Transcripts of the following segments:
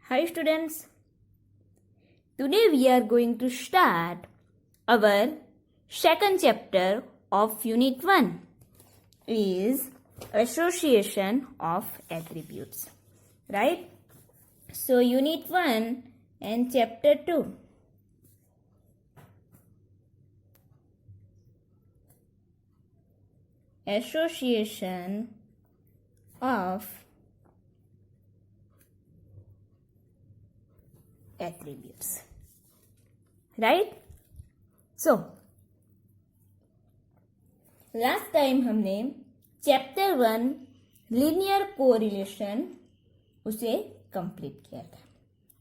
Hi students, today we are going to start our second chapter of Unit 1 is Association of Attributes, right? So Unit 1 and Chapter 2. Association of attributes, right? So last time हमने chapter 1 linear correlation उसे complete किया था.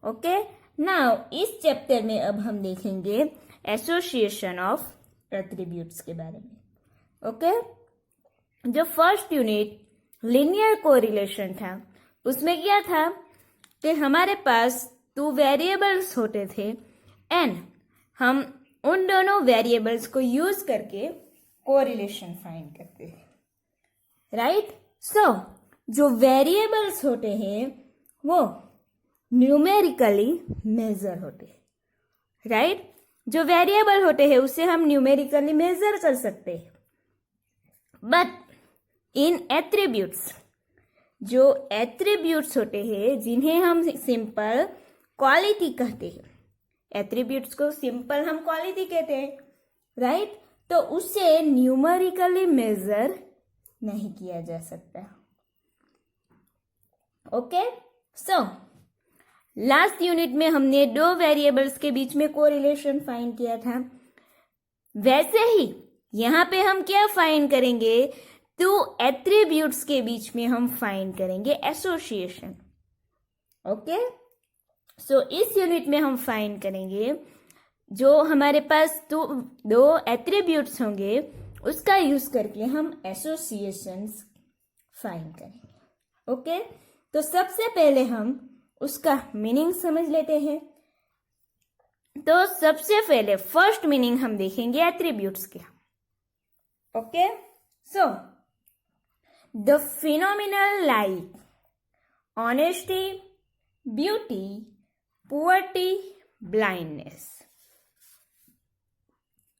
Okay, now इस chapter में अब हम देखेंगे association of attributes के बारे में. ओके, जो फर्स्ट यूनिट लीनियर कोरिलेशन था उसमें क्या था कि हमारे पास 2 वेरिएबल्स होते थे एंड हम उन दोनों वेरिएबल्स को यूज करके कोरिलेशन फाइंड करते थे, राइट? सो जो वेरिएबल्स होते हैं वो न्यूमेरिकली मेजर होते हैं, राइट? जो वेरिएबल होते हैं उसे हम न्यूमेरिकली मेजर कर सकते हैं. बट इन एट्रीब्यूट्स, जो एट्रीब्यूट्स होते हैं जिन्हें हम सिंपल क्वालिटी कहते हैं, एट्रीब्यूट्स को सिंपल हम क्वालिटी कहते हैं, राइट? तो उसे न्यूमेरिकली मेजर नहीं किया जा सकता. ओके, सो लास्ट यूनिट में हमने 2 वेरिएबल्स के बीच में कोरिलेशन फाइंड किया था. वैसे ही यहां पे हम क्या फाइंड करेंगे? 2 एट्रीब्यूट्स के बीच में हम फाइंड करेंगे एसोसिएशन. ओके, सो इस यूनिट में हम फाइंड करेंगे जो हमारे पास 2 एट्रीब्यूट्स होंगे उसका यूज करके हम एसोसिएशंस फाइंड करेंगे. ओके, तो सबसे पहले हम उसका मीनिंग समझ लेते हैं. तो सबसे पहले फर्स्ट मीनिंग हम देखेंगे एट्रीब्यूट्स के. Okay, so the phenomenal like honesty, beauty, poverty, blindness.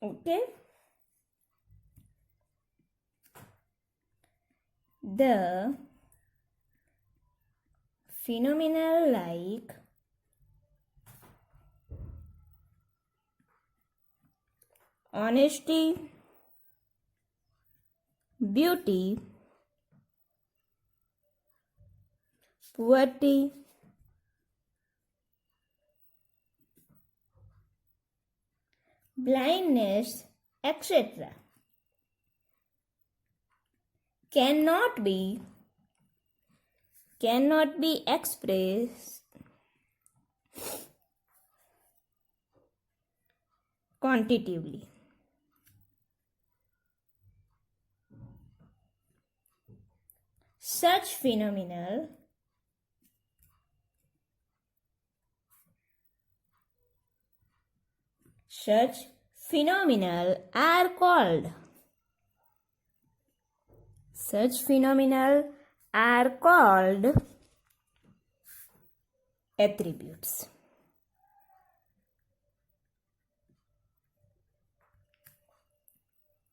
Okay, the phenomenal like honesty, beauty, poverty, blindness, etc. cannot be expressed quantitatively. Such phenomenal are called attributes.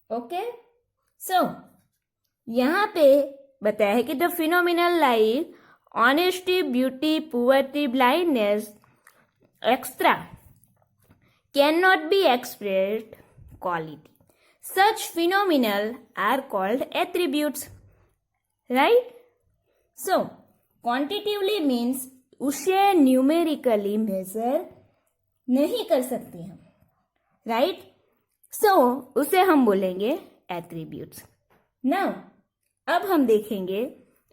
Okay, so यहां पे बताया है कि the phenomenal like honesty, beauty, poverty, blindness extra cannot be expressed quality. Such phenomena are called attributes, right? So quantitatively means उसे numerically major नहीं कर सकते हम, राइट? सो उसे हम बोलेंगे एट्रीब्यूट्स. नाउ अब हम देखेंगे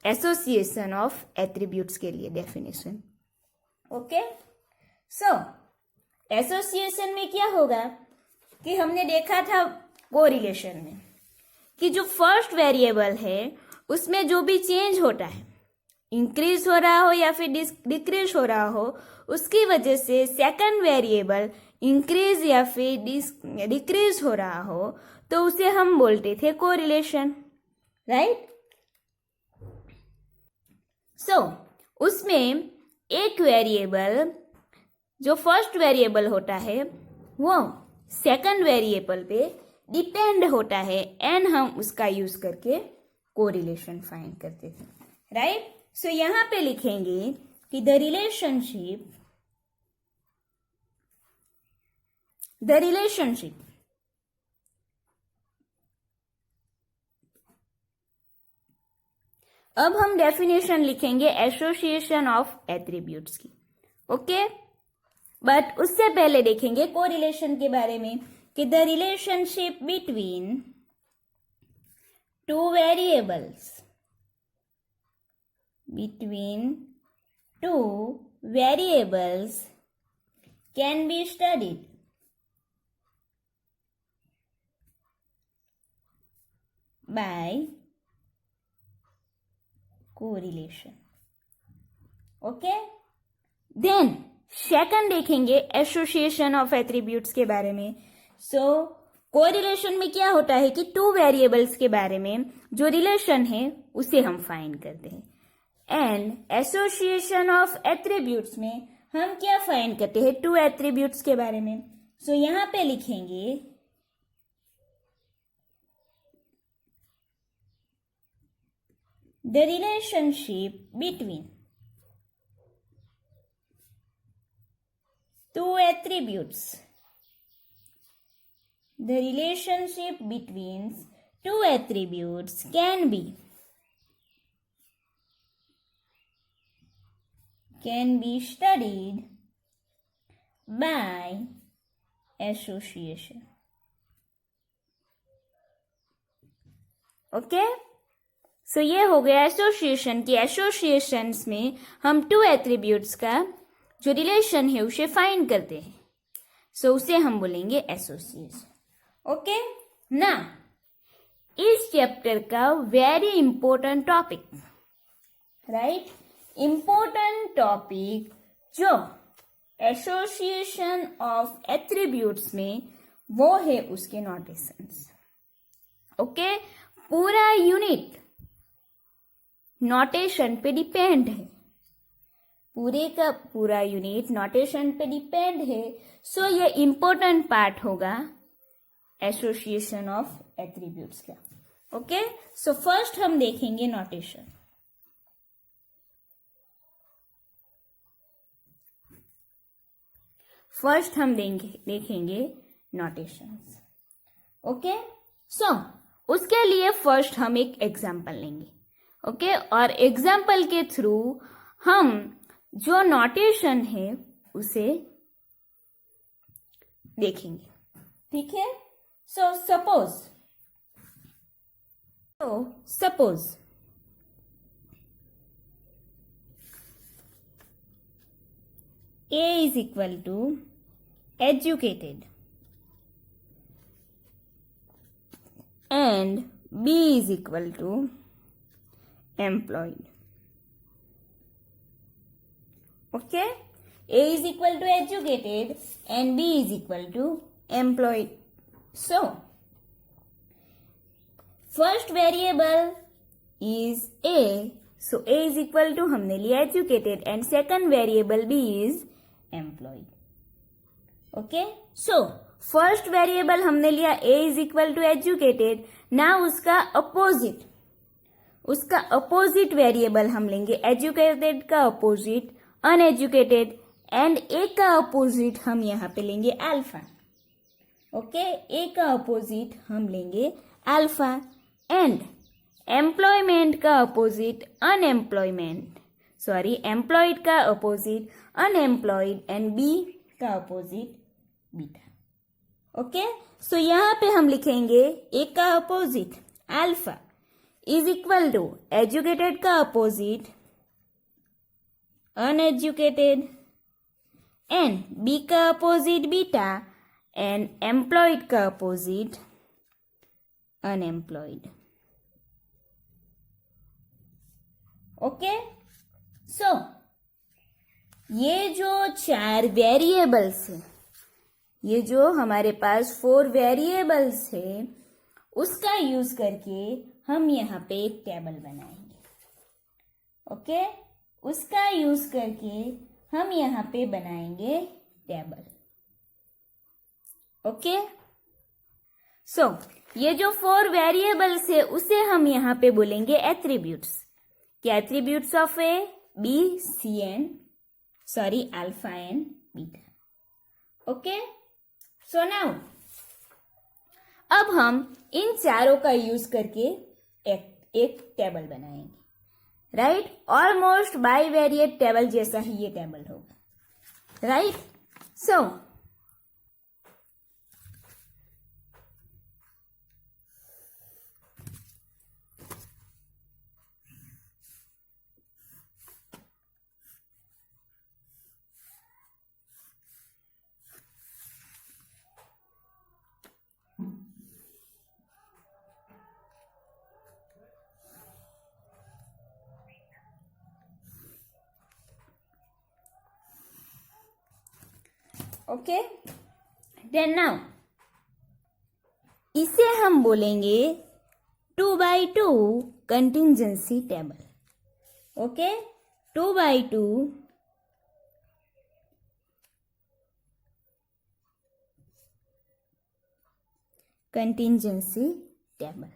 एसोसिएशन ऑफ एट्रीब्यूट्स के लिए डेफिनेशन. ओके, सो एसोसिएशन में क्या होगा कि हमने देखा था कोरिलेशन में कि जो फर्स्ट वेरिएबल है उसमें जो भी चेंज होता है, इंक्रीज हो रहा हो या फिर डिक्रीज हो रहा हो, उसकी वजह से सेकंड वेरिएबल इंक्रीज या फिर डिक्रीज हो रहा हो तो उसे हम बोलते थे कोरिलेशन, राइट? सो उसमें एक वेरिएबल जो फर्स्ट वेरिएबल होता है वो सेकंड वेरिएबल पे डिपेंड होता है एंड हम उसका यूज करके कोरिलेशन फाइंड करते थे, राइट। सो यहां पे लिखेंगे कि द रिलेशनशिप अब हम डेफिनेशन लिखेंगे एसोसिएशन ऑफ एट्रीब्यूट्स की, ओके। बट उससे पहले देखेंगे कोरिलेशन के बारे में कि the relationship between two variables can be studied by correlation, okay. Then second देखेंगे एसोसिएशन ऑफ एट्रीब्यूट्स के बारे में। सो कोरिलेशन में क्या होता है कि टू वेरिएबल्स के बारे में जो रिलेशन है उसे हम फाइंड करते हैं, एंड एसोसिएशन ऑफ एट्रीब्यूट्स में हम क्या फाइंड करते हैं, टू एट्रीब्यूट्स के बारे में। सो यहां पे लिखेंगे the relationship between two attributes. The relationship between two attributes can be studied by association. Okay, so ये हो गया एसोसिएशन की। एसोसिएशंस में हम टू एट्रीब्यूट्स का जो रिलेशन है उसे फाइंड करते हैं, सो उसे हम बोलेंगे एसोसिएशन, ओके ना। इस चैप्टर का very important topic, right, important topic जो एसोसिएशन ऑफ एट्रीब्यूट्स में वो है उसके नोटेशंस, ओके। पूरा यूनिट नोटेशन पे डिपेंड है, पूरे का पूरा यूनिट नोटेशन पे डिपेंड है। सो ये इंपॉर्टेंट पार्ट होगा एसोसिएशन ऑफ एट्रीब्यूट्स का, ओके। सो फर्स्ट हम देखेंगे नोटेशन। फर्स्ट हम देखेंगे नोटेशंस, ओके। सो उसके लिए फर्स्ट हम एक एग्जाम्पल लेंगे, ओके, और एग्जाम्पल के थ्रू हम जो नोटेशन है उसे देखेंगे, ठीक है। So suppose A is equal to educated and B is equal to employed, okay. A is equal to educated and B is equal to employed. So first variable is A, so A is equal to हमने लिया educated and second variable B is employed, okay. So first variable हमने लिया A is equal to educated, now उसका opposite variable हम लेंगे, educated का opposite uneducated and ए का opposite हम यहाँ पे लेंगे अल्फा, ओके। ए का अपोजिट हम लेंगे अल्फा एंड एम्प्लॉयमेंट का अपोजिट अनएम्प्लॉयमेंट, सॉरी एम्प्लॉयड का अपोजिट अनएम्प्लॉयड एंड बी का अपोजिट बीटा, ओके। सो यहाँ पे हम लिखेंगे ए का opposite alpha is equal to educated का अपोजिट अनएजुकेटेड एंड बी का अपोजिट बीटा एंड एम्प्लॉयड का अपोजिट अनएम्प्लॉयड, ओके। सो ये जो 4 वेरिएबल्स है, ये जो हमारे पास 4 वेरिएबल्स है, उसका यूज करके हम यहाँ पे एक टेबल बनाएंगे, ओके। उसका यूज करके हम यहाँ पे बनाएंगे टेबल। ओके, सो ये जो 4 वेरिएबल्स है उसे हम यहाँ पे बोलेंगे एट्रीब्यूट्स। क्या attributes of A, B, C and alpha and beta. Okay, so now अब हम इन चारों का यूज करके एक टेबल बनाएंगे। राइट, ऑलमोस्ट बाइवेरिएट टेबल जैसा ही ये टेबल होगा। Right, so okay, then now इसे हम बोलेंगे 2x2 contingency table. Okay, 2x2 contingency table.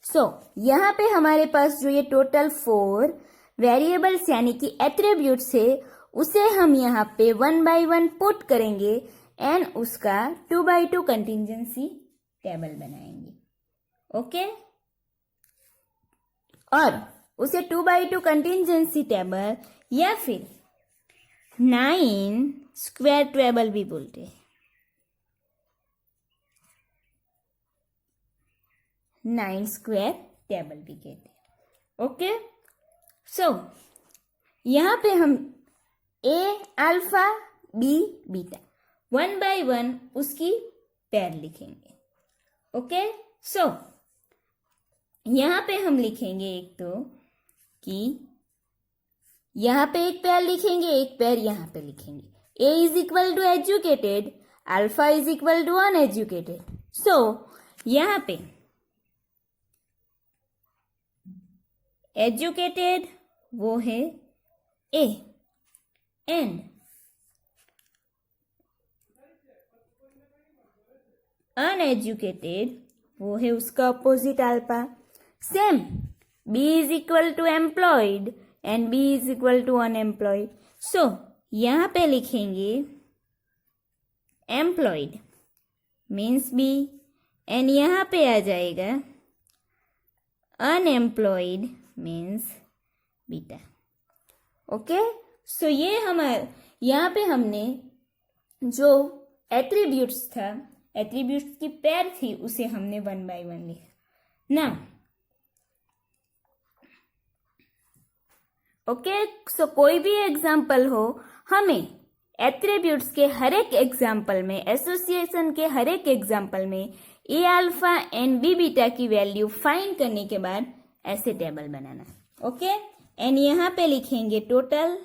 So यहां पे हमारे पास जो ये टोटल 4 वेरिएबल्स यानी कि एट्रीब्यूट्स है उसे हम यहाँ पे 1 by 1 पुट करेंगे एंड उसका 2x2 कंटिंजेंसी टेबल बनाएंगे। ओके, और उसे 2x2 कंटिंजेंसी टेबल या फिर 9 स्क्वायर टेबल भी बोलते हैं। 9 स्क्वायर टेबल भी कहते हैं। ओके, सो यहां पे हम A alpha, B beta 1 by 1 उसकी पेयर लिखेंगे। ओके, सो यहां पे हम लिखेंगे एक तो कि यहां पे एक पेयर लिखेंगे, एक पेयर यहां पे लिखेंगे। A is equal to educated, alpha is equal to uneducated. So यहां पे एजुकेटेड वो है ए एंड अनएजुकेटेड वो है उसका opposite alpha. Same B is equal to employed and B is equal to unemployed. So यहां पे लिखेंगे एम्प्लॉयड मीन्स बी एंड यहां पे आ जाएगा unemployed means beta. Okay, so ये हमारे यहाँ पे हमने जो एट्रीब्यूट्स था, एट्रीब्यूट्स की पेयर थी उसे हमने 1 by 1 लिखा ना। ओके, सो कोई भी एग्जाम्पल हो हमें एट्रीब्यूट्स के हर एक एग्जाम्पल में, एसोसिएशन के हर एक एग्जाम्पल में ए अल्फा एंड बी बीटा की वैल्यू फाइंड करने के बाद ऐसे टेबल बनाना। ओके, एंड यहां पे लिखेंगे total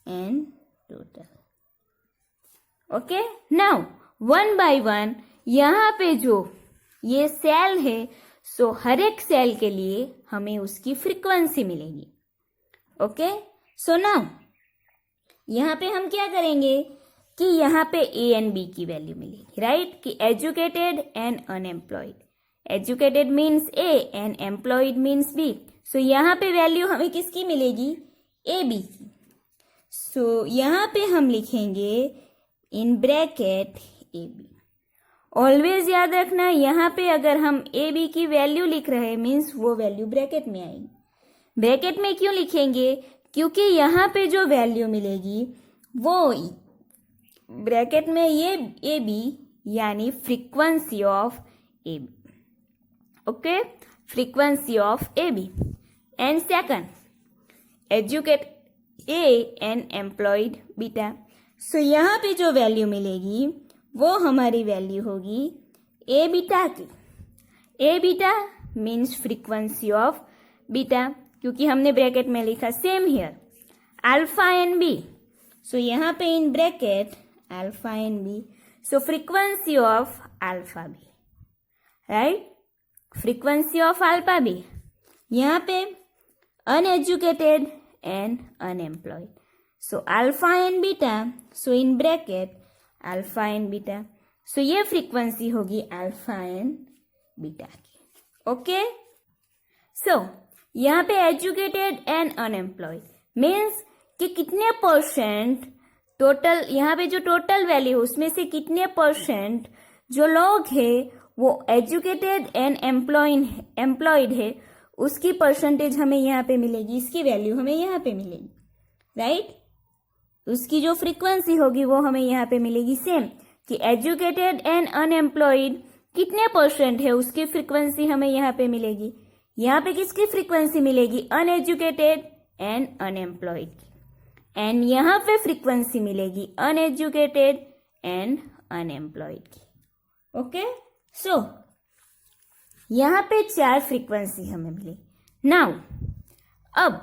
and total. Okay, now 1 by 1 यहां पे जो ये सेल है सो हर एक सेल के लिए हमें उसकी फ्रीक्वेंसी मिलेगी। ओके, सो नाउ यहां पे हम क्या करेंगे कि यहां पे ए एंड बी की वैल्यू मिलेगी। राइट, कि educated and unemployed. Educated means A and employed means B. So यहां पे वैल्यू हमें किसकी मिलेगी? ए बी की। सो यहां पे हम लिखेंगे in bracket A B. Always याद रखना यहां पे अगर हम ए बी की वैल्यू लिख रहे हैं मीन्स वो वैल्यू ब्रैकेट में आएगी। ब्रैकेट में क्यों लिखेंगे? क्योंकि यहां पे जो वैल्यू मिलेगी वो ब्रैकेट में ये ए बी यानी frequency of A B. Okay, frequency of A B. And second educate A and employed beta. So यहां पे जो वैल्यू मिलेगी वो हमारी वैल्यू होगी ए बीटा की। A beta means frequency of beta, क्योंकि हमने ब्रैकेट में लिखा। Same here alpha and B. So यहां पे in bracket alpha and B. So frequency of alpha B. Right, frequency of alpha B. यहां पे uneducated and unemployed. So alpha and beta, so in bracket alpha and beta, so ये frequency होगी alpha and beta की। Okay, so यहाँ पे educated and unemployed means कि कितने percent total, यहाँ पे जो टोटल वैल्यू उसमें से कितने परसेंट जो लोग हैं वो एजुकेटेड एंड एम्प्लॉयड है, उसकी परसेंटेज हमें यहाँ पे मिलेगी, इसकी वैल्यू हमें यहाँ पे मिलेगी, राइट। उसकी जो फ्रीक्वेंसी होगी वो हमें यहाँ पे मिलेगी सेम, कि एजुकेटेड एंड अनएम्प्लॉयड कितने परसेंट है उसकी फ्रीक्वेंसी हमें यहाँ पे मिलेगी। यहाँ पे किसकी फ्रीक्वेंसी मिलेगी? अनएजुकेटेड एंड अनएम्प्लॉयड की, एंड यहाँ पे फ्रीक्वेंसी मिलेगी अनएजुकेटेड एंड अनएम्प्लॉयड की। ओके, सो यहाँ पे 4 फ्रीक्वेंसी हमें मिली। नाउ अब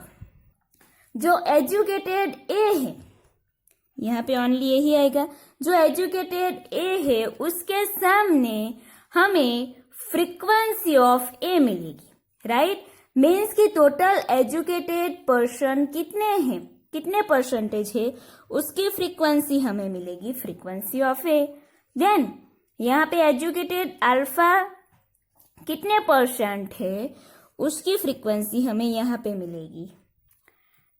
जो एजुकेटेड ए है, यहाँ पे ओनली यही आएगा, जो एजुकेटेड ए है उसके सामने हमें फ्रीक्वेंसी ऑफ ए मिलेगी, राइट। मीन्स कि टोटल एजुकेटेड पर्सन कितने हैं, कितने परसेंटेज है, उसकी फ्रीक्वेंसी हमें मिलेगी फ्रीक्वेंसी ऑफ ए। देन यहाँ पे एजुकेटेड अल्फा कितने परसेंट है, उसकी फ्रीक्वेंसी हमें यहाँ पे मिलेगी।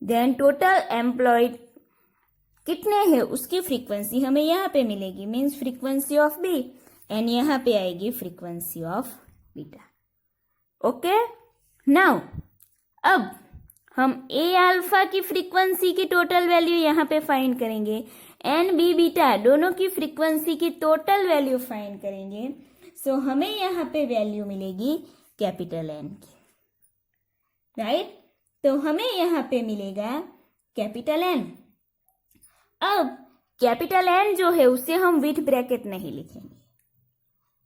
देन टोटल एम्प्लॉयड कितने हैं, उसकी फ्रीक्वेंसी हमें यहाँ पे मिलेगी, means frequency of B, and यहाँ पे आएगी frequency of beta. Okay, now अब हम ए अल्फा की फ्रीक्वेंसी की टोटल वैल्यू यहाँ पे फाइंड करेंगे, एन बी बीटा दोनों की फ्रीक्वेंसी की टोटल वैल्यू फाइंड करेंगे। सो हमें यहाँ पे वैल्यू मिलेगी कैपिटल एन की, राइट। तो हमें यहाँ पे मिलेगा कैपिटल एन। अब कैपिटल एन जो है उसे हम विथ ब्रैकेट नहीं लिखेंगे,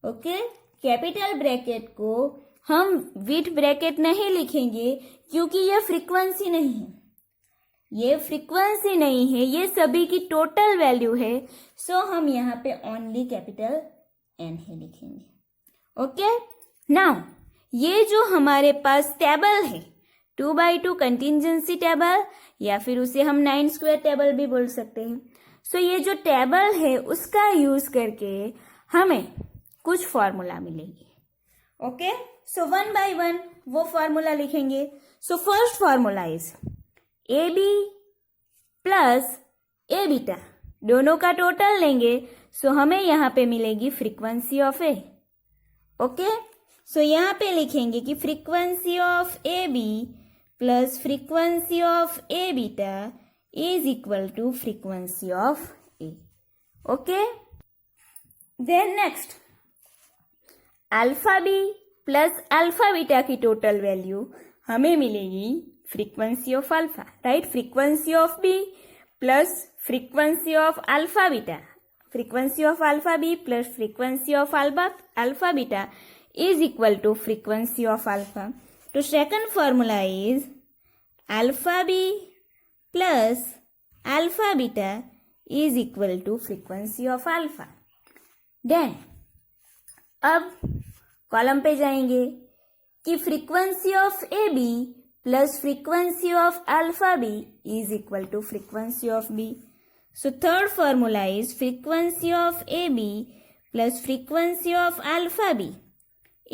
ओके। कैपिटल ब्रैकेट को हम विथ ब्रैकेट नहीं लिखेंगे क्योंकि ये फ्रीक्वेंसी नहीं है, ये फ्रीक्वेंसी नहीं है, ये सभी की टोटल वैल्यू है। सो हम यहाँ पे ओनली कैपिटल एन ही लिखेंगे। ओके, नाउ ये जो हमारे पास टेबल है 2x2 कंटिंजेंसी टेबल, या फिर उसे हम 9 स्क्वायर टेबल भी बोल सकते हैं। सो ये जो टेबल है उसका यूज करके हमें कुछ फॉर्मूला मिलेगी। ओके, सो 1 by 1 वो फॉर्मूला लिखेंगे। So first formula is A B plus A beta, दोनों का टोटल लेंगे। सो हमें यहाँ पे मिलेगी frequency of A. Okay, so यहाँ पे लिखेंगे कि frequency of A B plus frequency of A beta is equal to frequency of A. Okay, then next alpha B plus alpha beta की टोटल वैल्यू हमें मिलेगी frequency of alpha, right. Frequency of B plus frequency of alpha beta, frequency of alpha B plus frequency of alpha beta is equal to frequency of alpha. तो second formula is alpha b plus alpha beta is equal to frequency of alpha. Then अब column पे जाएंगे कि frequency of AB plus frequency of alpha b is equal to frequency of B. So third formula is frequency of AB plus frequency of alpha b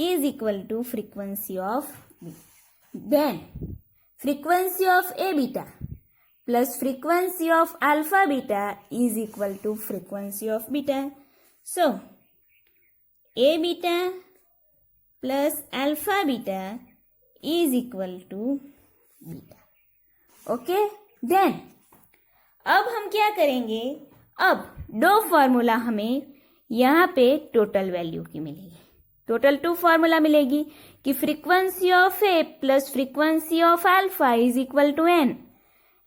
is equal to frequency of B. Then frequency of A beta plus frequency of alpha beta is equal to frequency of beta. So A beta plus alpha beta is equal to beta. Okay, then अब हम क्या करेंगे, अब दो formula हमें यहाँ पे total value की मिलेगी। टोटल 2 फॉर्मूला मिलेगी कि frequency of A plus frequency of alpha is equal to N,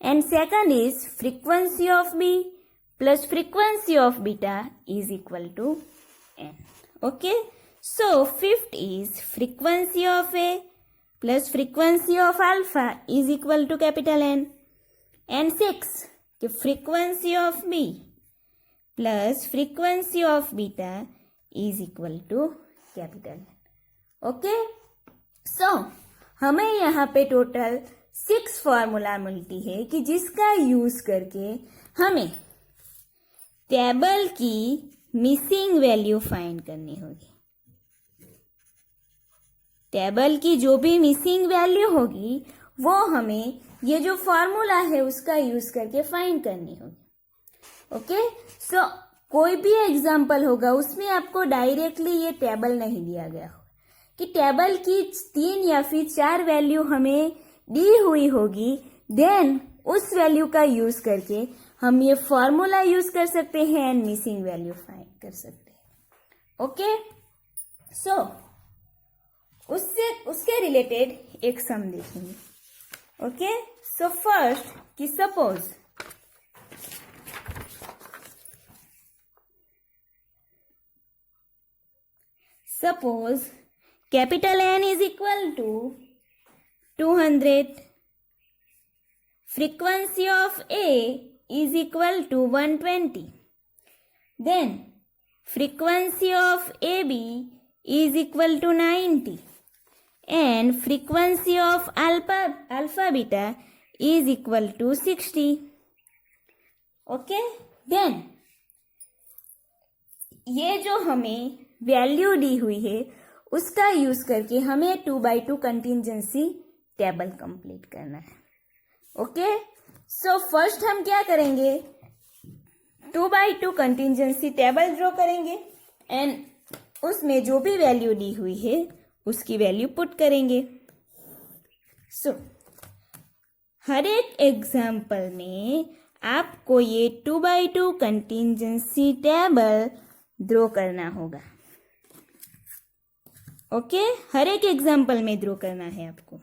and second is frequency of B plus frequency of beta is equal to N. Okay, so fifth is frequency of A plus frequency of alpha is equal to capital N, and six कि frequency of B plus frequency of beta is equal to capital. Okay, so हमें यहाँ पे total 6 formula मिलती है कि जिसका use करके हमें टेबल की मिसिंग वैल्यू फाइंड करनी होगी। टेबल की जो भी मिसिंग वैल्यू होगी वो हमें ये जो फॉर्मूला है उसका यूज करके फाइंड करनी होगी। ओके, सो कोई भी एग्जाम्पल होगा उसमें आपको डायरेक्टली ये टेबल नहीं दिया गया होगा कि टेबल की 3 या फिर 4 वैल्यू हमें दी हुई होगी, देन उस वैल्यू का यूज करके हम ये फॉर्मूला यूज कर सकते हैं एंड मिसिंग वैल्यू फाइंड कर सकते हैं। ओके, सो उसके रिलेटेड एक सम देखेंगे। ओके, सो फर्स्ट कि suppose capital N is equal to 200, frequency of A is equal to 120, then frequency of AB is equal to 90 and frequency of alpha beta is equal to 60. Okay, then ये जो हमें value दी हुई है उसका use करके हमें 2x2 contingency table complete करना है। ओके, सो फर्स्ट हम क्या करेंगे, 2x2 कंटिंजेंसी टेबल ड्रॉ करेंगे एंड उसमें जो भी वैल्यू दी हुई है उसकी वैल्यू पुट करेंगे। सो हर एक एग्जाम्पल में आपको ये 2x2 कंटिंजेंसी टेबल ड्रॉ करना होगा। ओके, हर एक एग्जाम्पल में ड्रॉ करना है आपको।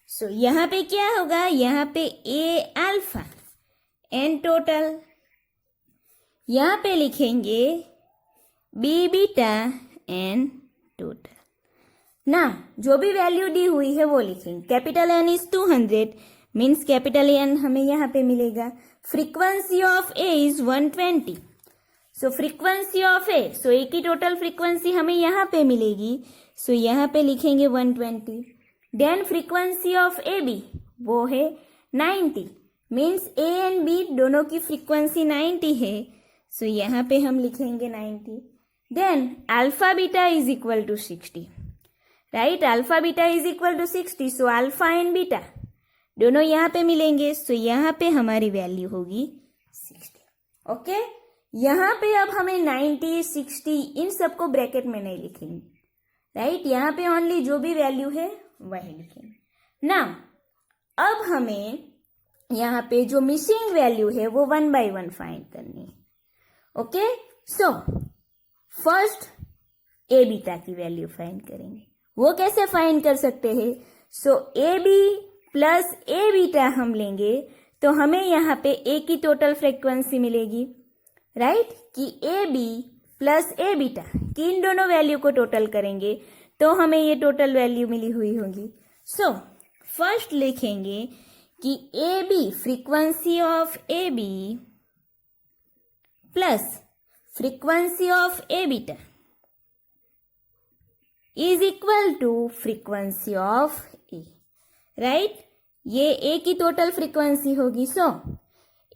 सो यहां पे क्या होगा, यहां पे ए अल्फा एन टोटल, यहां पे लिखेंगे बी बीटा एन टोटल। ना जो भी वैल्यू दी हुई है वो लिखेंगे। Capital N is 200 means capital N हमें यहाँ पे मिलेगा। Frequency of A is 120, so frequency of A, so A की टोटल फ्रीक्वेंसी हमें यहाँ पे मिलेगी, सो यहाँ पे लिखेंगे 120। देन फ्रीक्वेंसी ऑफ AB वो है 90 मीन्स A एंड B दोनों की फ्रीक्वेंसी 90 है, सो यहाँ पे हम लिखेंगे 90। Then alpha beta is equal to 60, right, alpha beta is equal to 60, so alpha and beta दोनों यहाँ पे मिलेंगे, सो यहाँ पे हमारी वैल्यू होगी 60। ओके, यहाँ पे अब हमें 90, 60 इन सबको ब्रैकेट में नहीं लिखेंगे, राइट, यहाँ पे ओनली जो भी वैल्यू है वही लिखेंगे। ना अब हमें यहाँ पे जो मिसिंग वैल्यू है वो 1 by 1 फाइंड करनी है। Okay, so first A beta की वैल्यू फाइंड करेंगे। वो कैसे फाइंड कर सकते हैं, so A B plus A beta हम लेंगे तो हमें यहाँ पे ए की टोटल फ्रीक्वेंसी मिलेगी, राइट, कि A B plus A beta की इन दोनों वैल्यू को टोटल करेंगे तो हमें ये टोटल वैल्यू मिली हुई होगी। सो फर्स्ट लिखेंगे कि A B, frequency of A B plus frequency of A beta is equal to frequency of A, right, ये ए की टोटल फ्रीक्वेंसी होगी, सो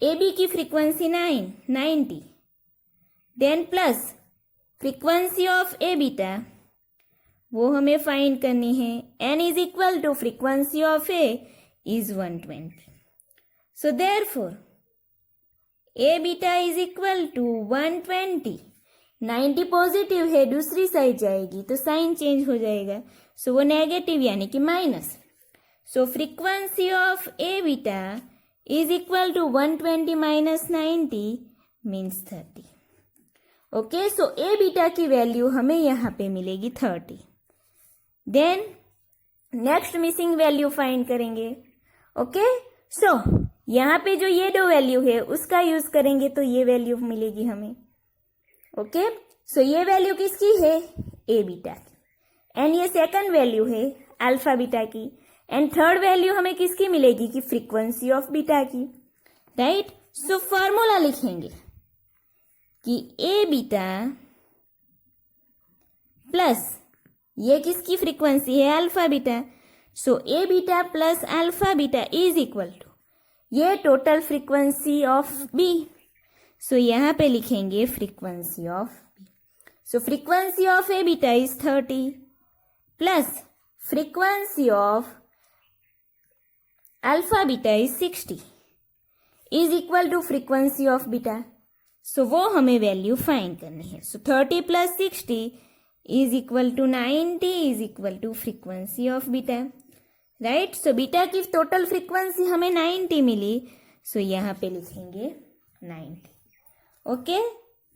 ए बी की frequency 90, then plus frequency of A beta वो हमें find करनी है, N is equal to frequency of A is 120, so therefore A beta is equal to 120। 90 positive है, दूसरी साइड जाएगी तो साइन चेंज हो जाएगा, सो वो नेगेटिव यानी कि minus, so frequency of A beta is equal to 120 minus 90 means 30। Okay, so A beta की वैल्यू हमें यहाँ पे मिलेगी 30। Then next missing value find करेंगे। ओके, सो यहाँ पे जो ये दो वैल्यू है उसका यूज करेंगे तो ये वैल्यू मिलेगी हमें। ओके, सो ये वैल्यू किसकी है, ए बीटा की, एंड ये सेकंड वैल्यू है अल्फा बीटा की, एंड थर्ड वैल्यू हमें किसकी मिलेगी कि फ्रीक्वेंसी ऑफ बीटा की, राइट। सो फॉर्मूला लिखेंगे कि ए बीटा प्लस ये किसकी फ्रीक्वेंसी है, alpha beta. So A beta plus alpha beta is equal to ये total frequency of B. So यहां पे लिखेंगे frequency of B. So frequency of A beta is 30 plus frequency of alpha beta is 60 is equal to frequency of beta. So वो हमें value find करनी है। So 30 plus 60 is equal to 90 is equal to frequency of beta, right. So beta की total frequency हमें 90 मिली। सो यहां पे लिखेंगे 90। Okay,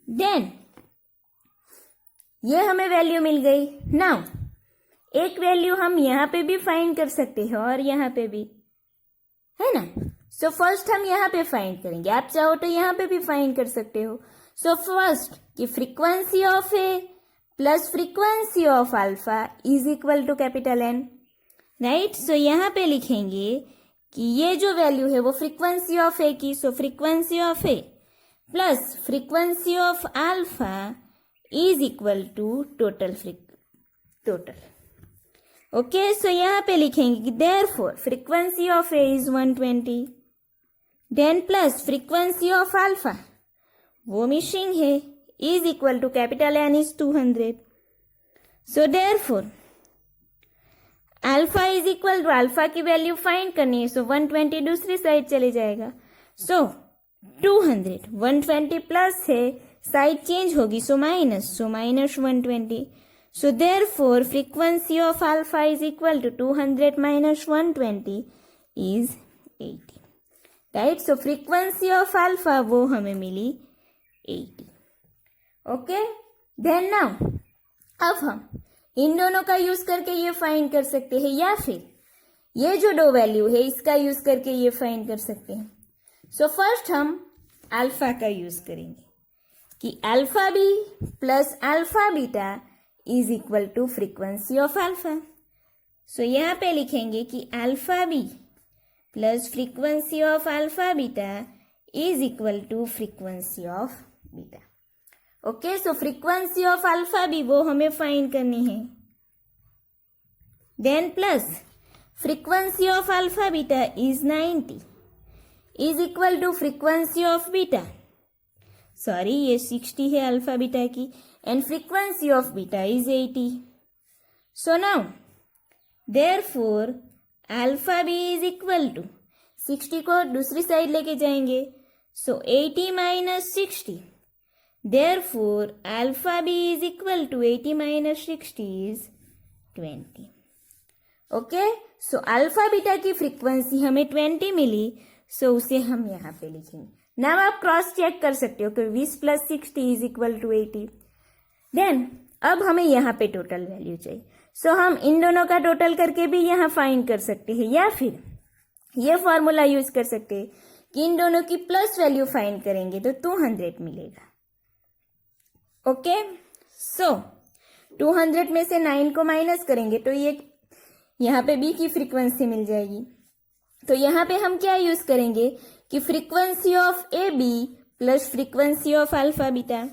then ये हमें वैल्यू मिल गई। नाउ एक वैल्यू हम यहां पे भी फाइंड कर सकते हैं और यहां पे भी, है ना। सो फर्स्ट हम यहां पे फाइंड करेंगे, आप चाहो तो यहां पे भी फाइंड कर सकते हो। सो फर्स्ट कि frequency of A plus frequency of alpha is equal to capital N, right. So यहां पे लिखेंगे कि ये जो वैल्यू है वो फ्रीक्वेंसी ऑफ ए की। So frequency of A plus frequency of alpha is equal to total. Okay, so यहां पे लिखेंगे कि therefore frequency of A is 120 then plus frequency of alpha वो मिसिंग है is equal to capital N is 200। So therefore alpha is equal to alpha की value find करनी है। So 120 दूसरी साइड चले जाएगा। सो 200 120 प्लस है, साइड चेंज होगी so minus 120। So therefore frequency of alpha is equal to 200 minus 120 is 80, right। So frequency of alpha वो हमें मिली 80। ओके, then now अब हम इन दोनों का यूज करके ये फाइंड कर सकते हैं या फिर ये जो दो वैल्यू है इसका यूज करके ये फाइंड कर सकते हैं। सो फर्स्ट हम अल्फा का यूज करेंगे कि alpha B plus alpha beta is equal to frequency of alpha. So यहां पे लिखेंगे कि alpha B plus frequency of alpha beta is equal to frequency of beta. Okay, so frequency of alpha B वो हमें find करनी है। Then plus frequency of alpha beta is 90 is equal to frequency of beta, sorry ये 60 है alpha beta की, and frequency of beta is 80. So now therefore alpha b is equal to 60 को दूसरी side लेके जाएंगे। So 80 minus 60, therefore alpha b is equal to 80 minus 60 is 20. Okay, so alpha beta की frequency हमें 20 मिली। सो उसे हम यहाँ पे लिखेंगे। नाउ आप क्रॉस चेक कर सकते हो कि 20 plus 60 is equal to 80। Then अब हमें यहाँ पे टोटल वैल्यू चाहिए। सो हम इन दोनों का टोटल करके भी यहाँ फाइंड कर सकते हैं या फिर ये फॉर्मूला यूज कर सकते हैं कि इन दोनों की प्लस वैल्यू फाइंड करेंगे तो 200 मिलेगा। ओके, सो 200 में से 9 को माइनस करेंगे तो ये यहाँ पे बी की फ्रीक्वेंसी मिल जाएगी। तो यहाँ पे हम क्या यूज करेंगे कि frequency of A B plus frequency of alpha beta,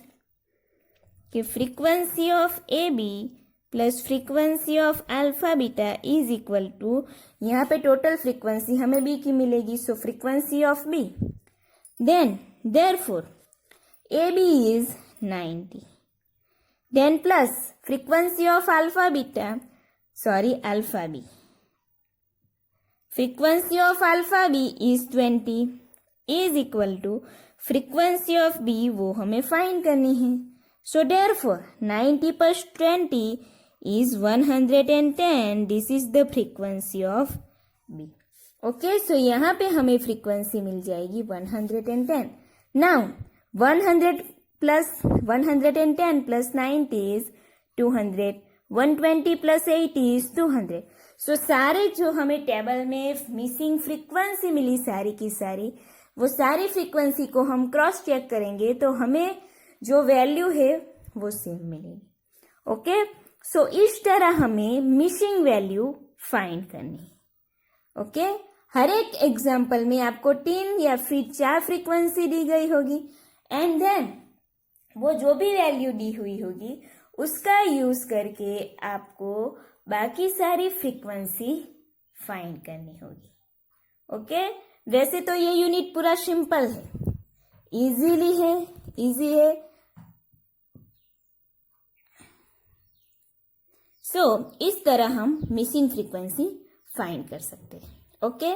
कि frequency of A B plus frequency of alpha beta is equal to, यहाँ पे टोटल फ्रीक्वेंसी हमें बी की मिलेगी। So frequency of B, then therefore A B is 90 then plus frequency of alpha beta, sorry alpha B, frequency of alpha B is 20 is equal to frequency of B वो हमें find करनी है। So therefore 90 plus 20 is 110, this is the frequency of B. Okay, so यहाँ पे हमें frequency मिल जाएगी 110। Now 100 plus 110 plus 90 is 200, 120 plus 80 is 200. So सारे जो हमें टेबल में मिसिंग फ्रीक्वेंसी मिली सारी की सारी, वो सारी फ्रीक्वेंसी को हम क्रॉस चेक करेंगे तो हमें जो वैल्यू है वो सेम मिलेगी। ओके, सो इस तरह हमें मिसिंग वैल्यू फाइंड करनी है। ओके, हर एक एग्जाम्पल में आपको 3 या फिर 4 फ्रीक्वेंसी दी गई होगी एंड देन वो जो भी वैल्यू दी हुई होगी उसका यूज करके आपको बाकी सारी फ्रीक्वेंसी फाइंड करनी होगी। ओके, वैसे तो ये यूनिट पूरा सिंपल है, इजी है। सो इस तरह हम मिसिंग फ्रीक्वेंसी फाइंड कर सकते हैं। ओके।